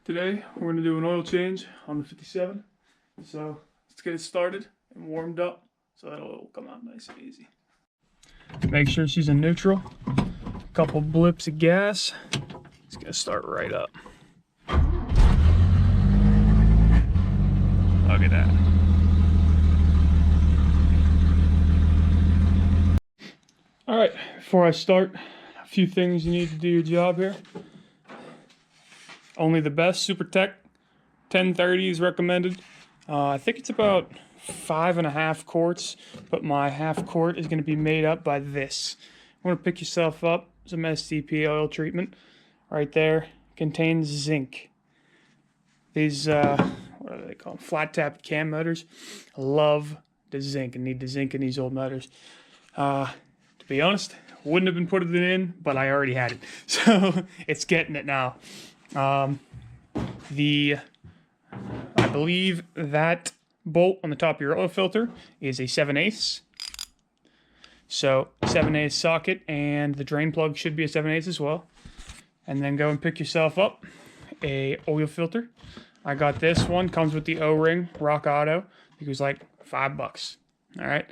Today we're going to do an oil change on the 57, so let's get it started and warmed up so that oil will come out nice and easy. Make sure she's in neutral, a couple blips of gas, it's going to start right up. Look at that. Alright, before I start, a few things you need to do your job here. Only the best Super Tech 1030 is recommended. I think it's about 5.5 quarts, but my half quart is going to be made up by this. You want to pick yourself up some STP oil treatment. Right there contains zinc. These, what are they called? Flat tapped cam motors. Love the zinc and need the zinc in these old motors. To be honest, wouldn't have been putting it in, but I already had it. So it's getting it now. I believe that bolt on the top of your oil filter is a 7/8. So 7/8 socket, and the drain plug should be a 7/8 as well. And then go and pick yourself up a oil filter. I got this one, comes with the O-ring, Rock Auto. It was like $5. All right,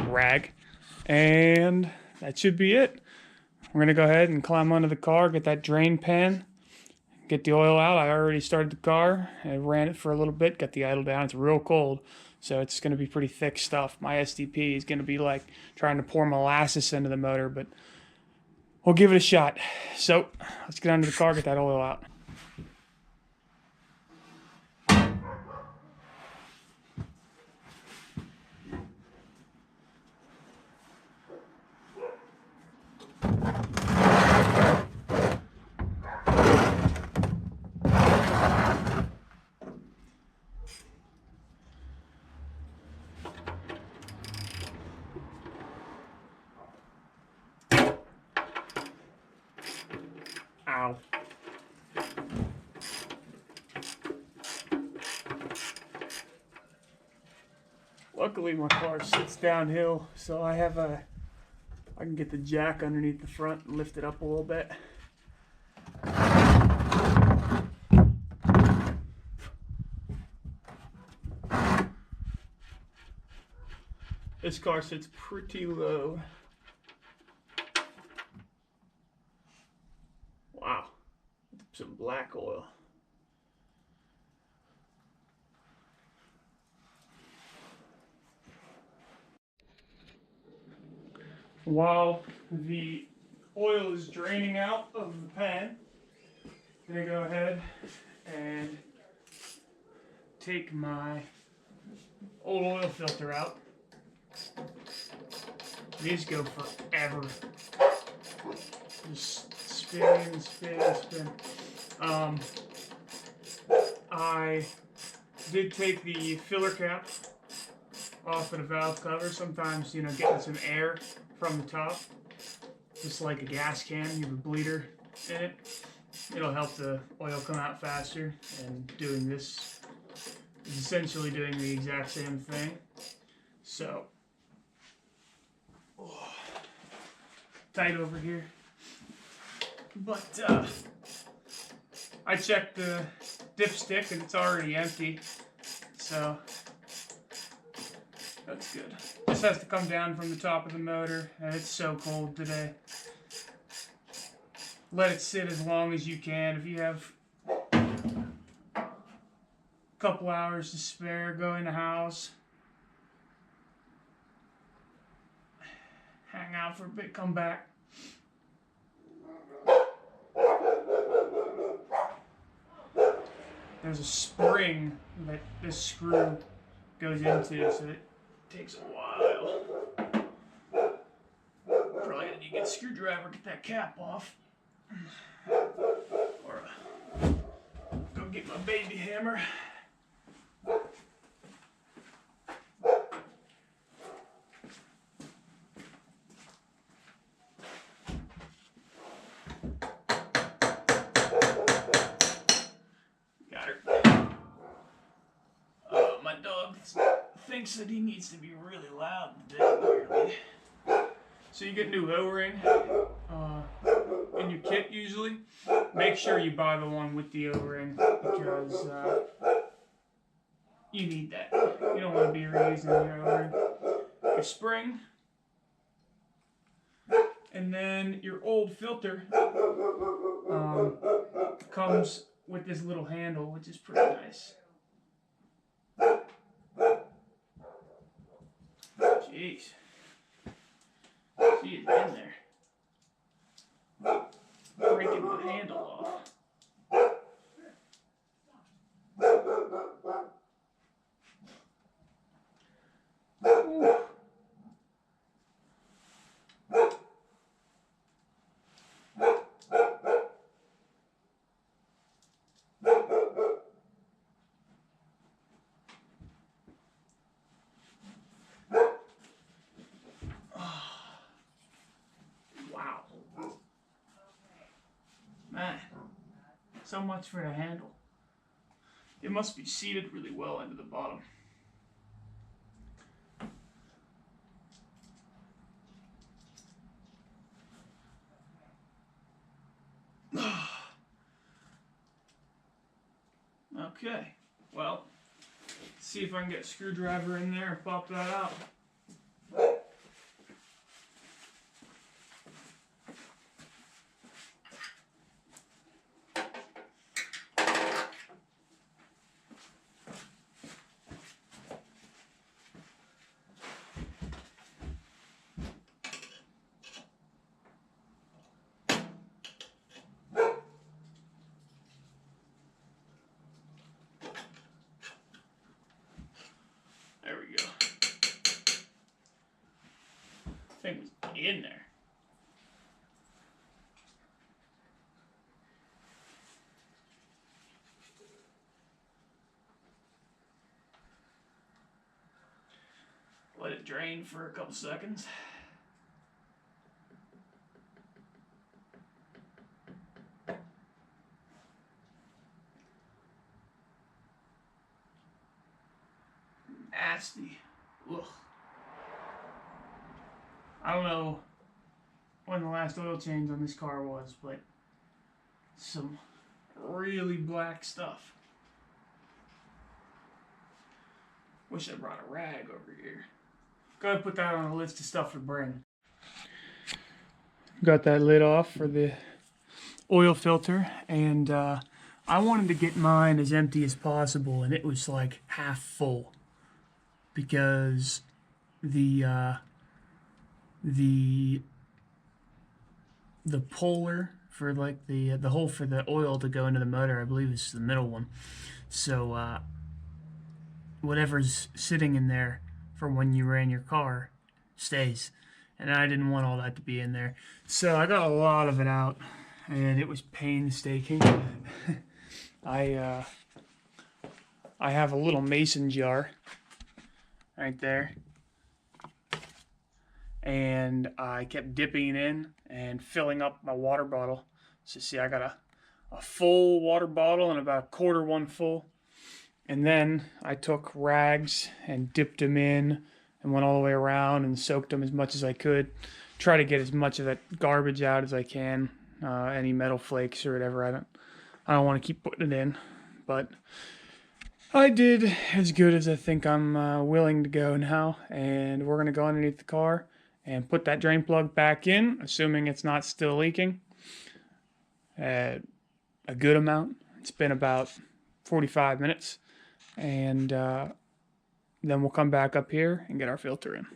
rag, and that should be it. We're going to go ahead and climb under the car, get that drain pan, get the oil out. I already started the car. I ran it for a little bit, got the idle down. It's real cold, so it's going to be pretty thick stuff. My STP is going to be like trying to pour molasses into the motor, but we'll give it a shot. So let's get under the car, get that oil out. Ow. Luckily my car sits downhill, so I can get the jack underneath the front and lift it up a little bit. This car sits pretty low. Wow, some black oil. While the oil is draining out of the pan, I'm gonna go ahead and take my old oil filter out. These go forever. Just spin, spin, spin. I did take the filler cap off of the valve cover. Sometimes, getting some air from the top, just like a gas can, you have a bleeder in it. It'll help the oil come out faster, and doing this is essentially doing the exact same thing. So, tight over here. But I checked the dipstick and it's already empty, so that's good. This has to come down from the top of the motor, and it's so cold today. Let it sit as long as you can. If you have a couple hours to spare, go in the house, hang out for a bit, come back. There's a spring that this screw goes into, so it takes a while. Probably need to get a screwdriver, get that cap off. Or go get my baby hammer. My dog thinks that he needs to be really loud today, apparently. So you get new O-ring in your kit usually. make sure you buy the one with the O-ring because you need that. You don't want to be reusing your O-ring. Your spring, and then your old filter comes with this little handle, which is pretty nice. Jeez. See it in there. Breaking the handle off. Ooh. Wow. Man, so much for the handle. It must be seated really well into the bottom. Okay, well, see if I can get a screwdriver in there and pop that out. There we go. Thing was in there. Let it drain for a couple seconds. Nasty. Ugh. I don't know when the last oil change on this car was, but some really black stuff. Wish I brought a rag over here. Gotta put that on a list of stuff to bring. Got that lid off for the oil filter, and I wanted to get mine as empty as possible, and it was like half full because the puller for like the hole for the oil to go into the motor, I believe is the middle one. So whatever's sitting in there for when you ran your car stays, and I didn't want all that to be in there, so I got a lot of it out, and it was painstaking. I have a little mason jar right there, and I kept dipping it in and filling up my water bottle. So see, I got a full water bottle and about a quarter one full. And then I took rags and dipped them in and went all the way around and soaked them as much as I could. Try to get as much of that garbage out as I can, any metal flakes or whatever. I don't want to keep putting it in, but I did as good as I think I'm willing to go now, and we're going to go underneath the car and put that drain plug back in, assuming it's not still leaking. A good amount. It's been about 45 minutes, and then we'll come back up here and get our filter in.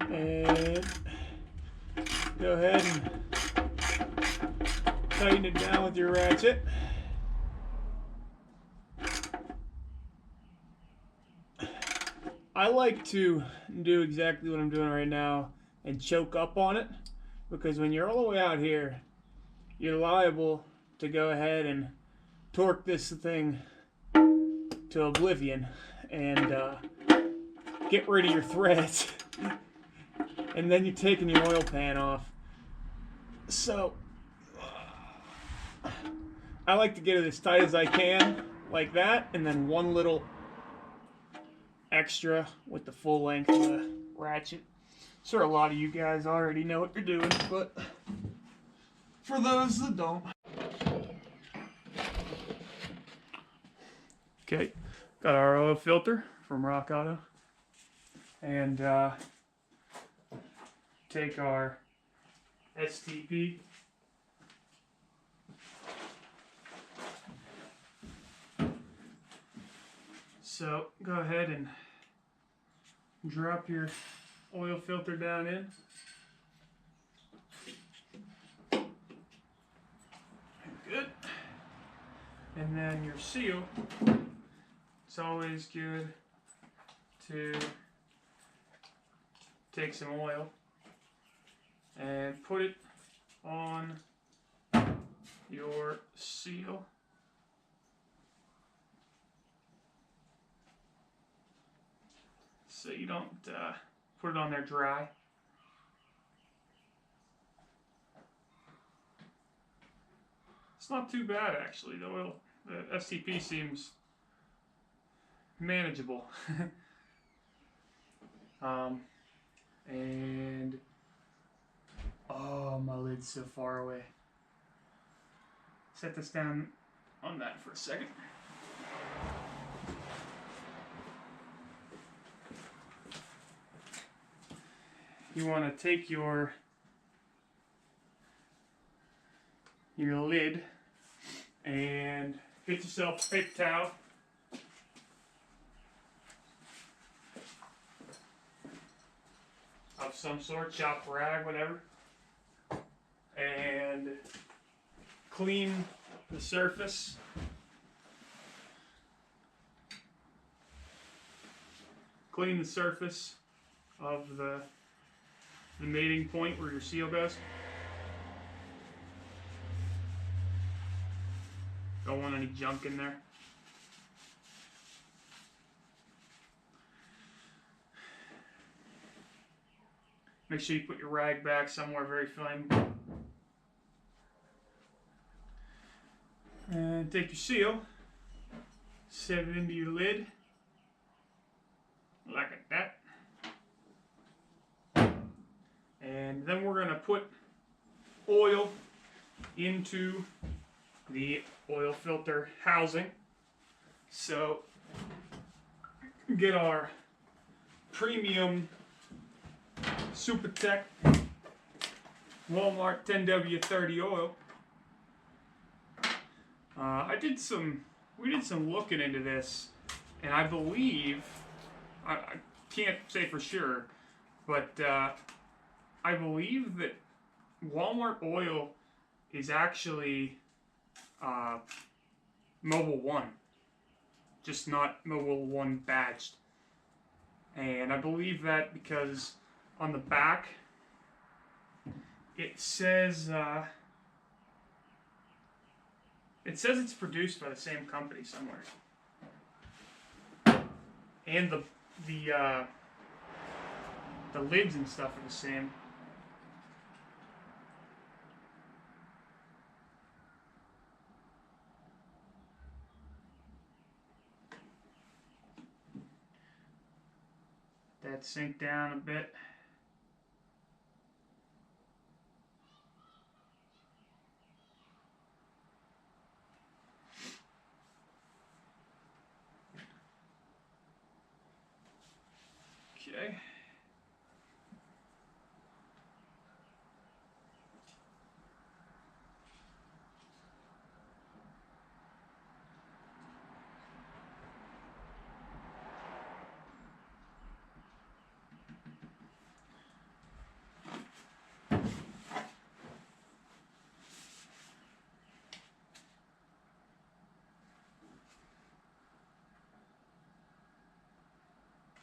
And go ahead and tighten it down with your ratchet. I like to do exactly what I'm doing right now and choke up on it, because when you're all the way out here, you're liable to go ahead and torque this thing to oblivion and get rid of your threads. And then you're taking your oil pan off. So I like to get it as tight as I can, like that, and then one little extra with the full length of the ratchet. Sure, a lot of you guys already know what you're doing, but for those that don't. Okay, got our oil filter from Rock Auto, and take our STP. So go ahead and drop your oil filter down in. Good. And then your seal, it's always good to take some oil and put it on your seal. So you don't put it on there dry. It's not too bad actually. The STP seems manageable. And oh, my lid's so far away. Set this down on that for a second. You want to take your lid and get yourself a paper towel. Of some sort, shop rag, whatever. And clean the surface. Clean the surface of the mating point where your seal goes. Don't want any junk in there. Make sure you put your rag back somewhere very flammable. And take your seal, set it into your lid, like that. And then we're going to put oil into the oil filter housing. So get our premium Supertech Walmart 10W30 oil. We did some looking into this, and I believe, I can't say for sure, but I believe that Walmart oil is actually Mobile One, just not Mobile One badged. And I believe that because on the back it says it's produced by the same company somewhere, and the lids and stuff are the same. That sink down a bit. Okay.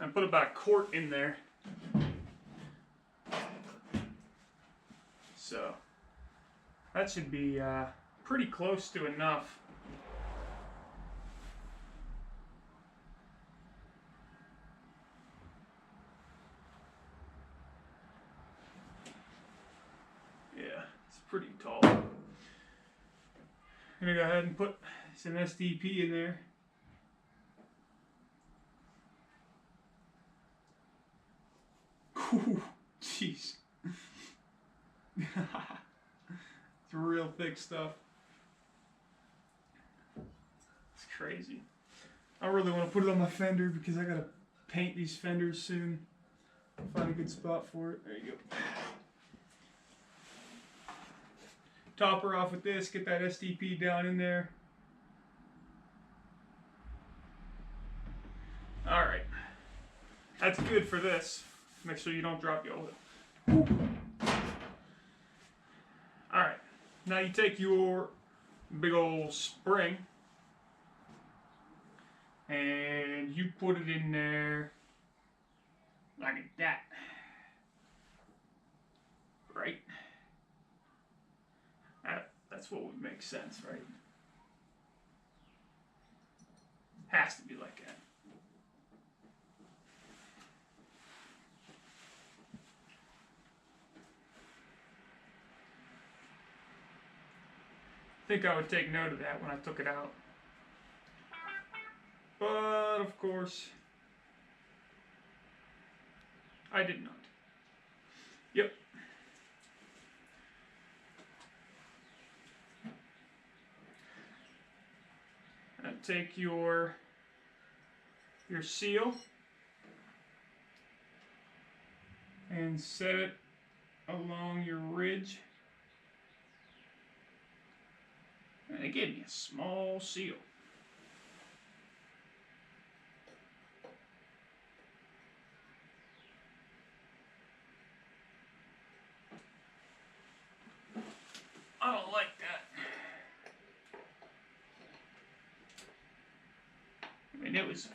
I put about a quart in there. So that should be pretty close to enough. Yeah, it's pretty tall. I'm gonna go ahead and put some SDP in there. Ooh, jeez. It's real thick stuff. It's crazy. I really want to put it on my fender because I gotta paint these fenders soon. Find a good spot for it. There you go. Top her off with this, get that SDP down in there. Alright. That's good for this. Make sure you don't drop your oil. Alright. Now you take your big old spring and you put it in there like that. Right? That's what would make sense, right? Has to be like that. I think I would take note of that when I took it out. But, of course, I did not. Yep. And take your seal and set it along your ridge. And it gave me a small seal. I don't like that. I mean, it was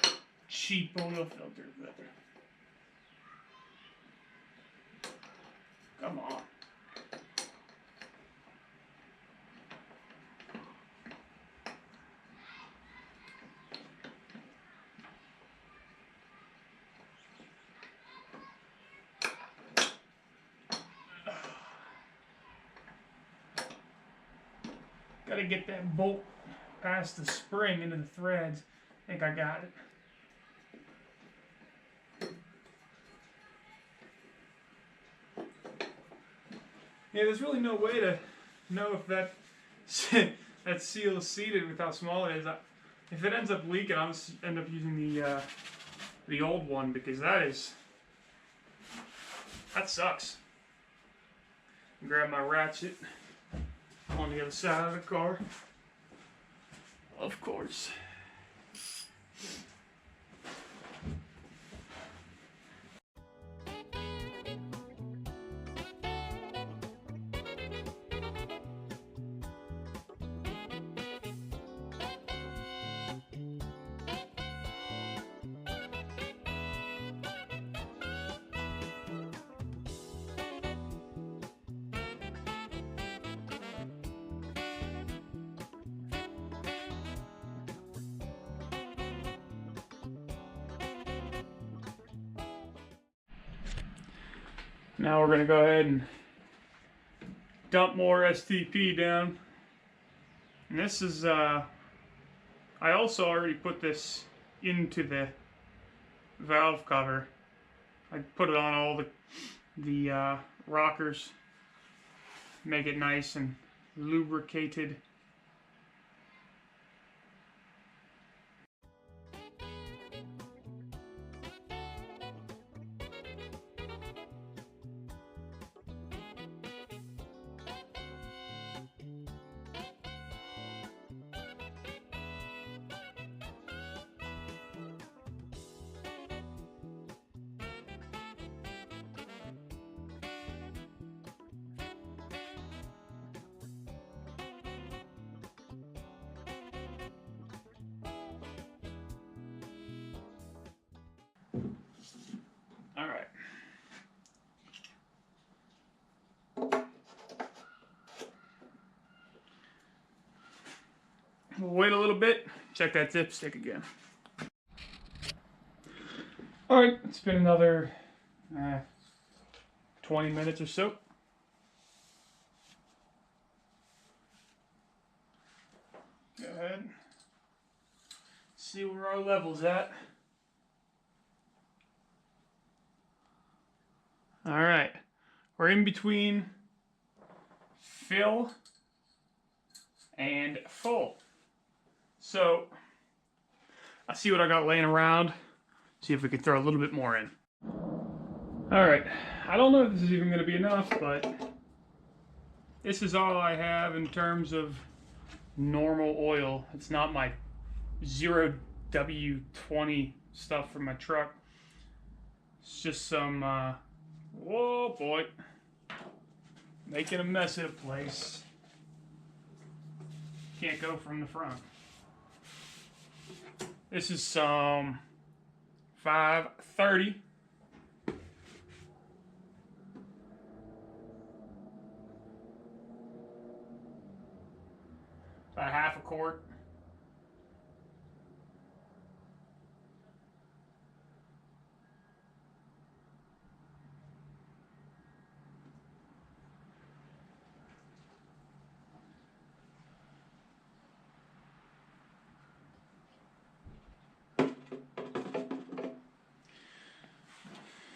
a cheap oil filter, but come on. Gotta get that bolt past the spring into the threads. I think I got it. Yeah, there's really no way to know if that that seal is seated with how small it is. If it ends up leaking, I'll just end up using the old one because that sucks. Grab my ratchet on the other side of the car, of course. Now we're going to go ahead and dump more STP down. And this is, I also already put this into the valve cover. I put it on all the rockers, make it nice and lubricated. All right. We'll wait a little bit, check that dipstick again. All right, it's been another 20 minutes or so. Go ahead. See where our level's at. All right, we're in between fill and full. So, I'll see what I got laying around, see if we can throw a little bit more in. All right, I don't know if this is even gonna be enough, but this is all I have in terms of normal oil. It's not my 0W20 stuff for my truck. It's just some, whoa boy, making a mess of the place. Can't go from the front. This is some 530. About half a quart.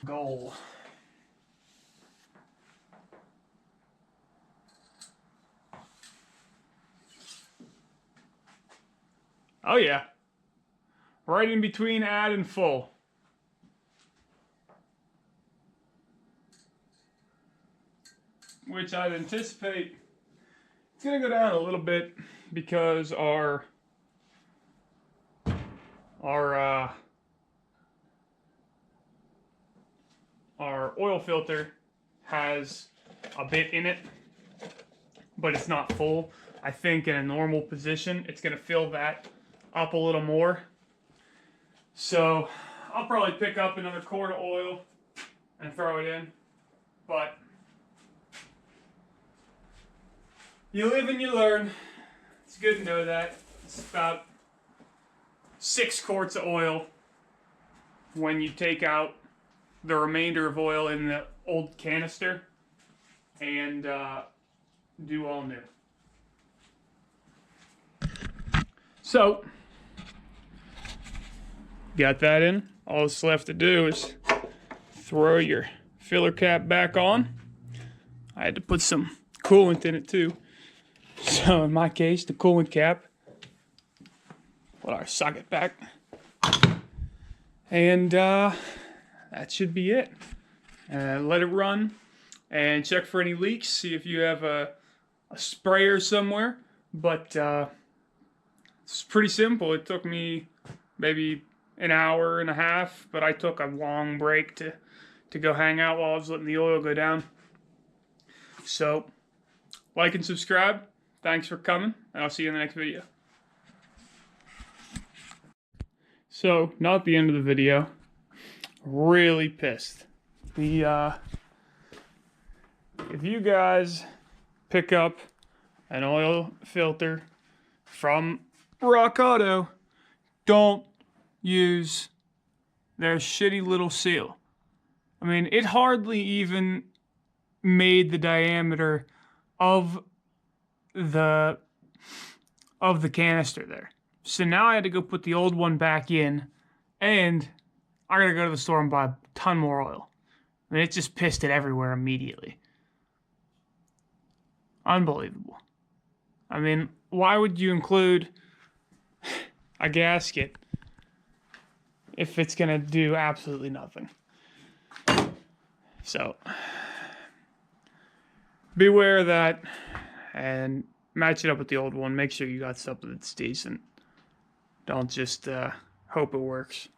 Goal. Oh yeah. Right in between add and full. Which I'd anticipate it's gonna go down a little bit because our oil filter has a bit in it, but it's not full. I think in a normal position, it's gonna fill that up a little more. So I'll probably pick up another quart of oil and throw it in, but you live and you learn. It's good to know that. It's about 6 quarts of oil when you take out the remainder of oil in the old canister and do all new. So, got that in. All that's left to do is throw your filler cap back on. I had to put some coolant in it too. So in my case, the coolant cap, put our socket back. And that should be it. Let it run and check for any leaks. See if you have a sprayer somewhere. But it's pretty simple. It took me maybe an hour and a half, but I took a long break to go hang out while I was letting the oil go down. So, like and subscribe. Thanks for coming, and I'll see you in the next video. So, not the end of the video. Really pissed. If you guys pick up an oil filter from Rock Auto, don't use their shitty little seal. I mean, it hardly even made the diameter of the canister there. So now I had to go put the old one back in, and I gotta go to the store and buy a ton more oil. I mean, it just pissed it everywhere immediately. Unbelievable. I mean, why would you include a gasket if it's gonna do absolutely nothing? So, beware of that and match it up with the old one. Make sure you got something that's decent. Don't just hope it works.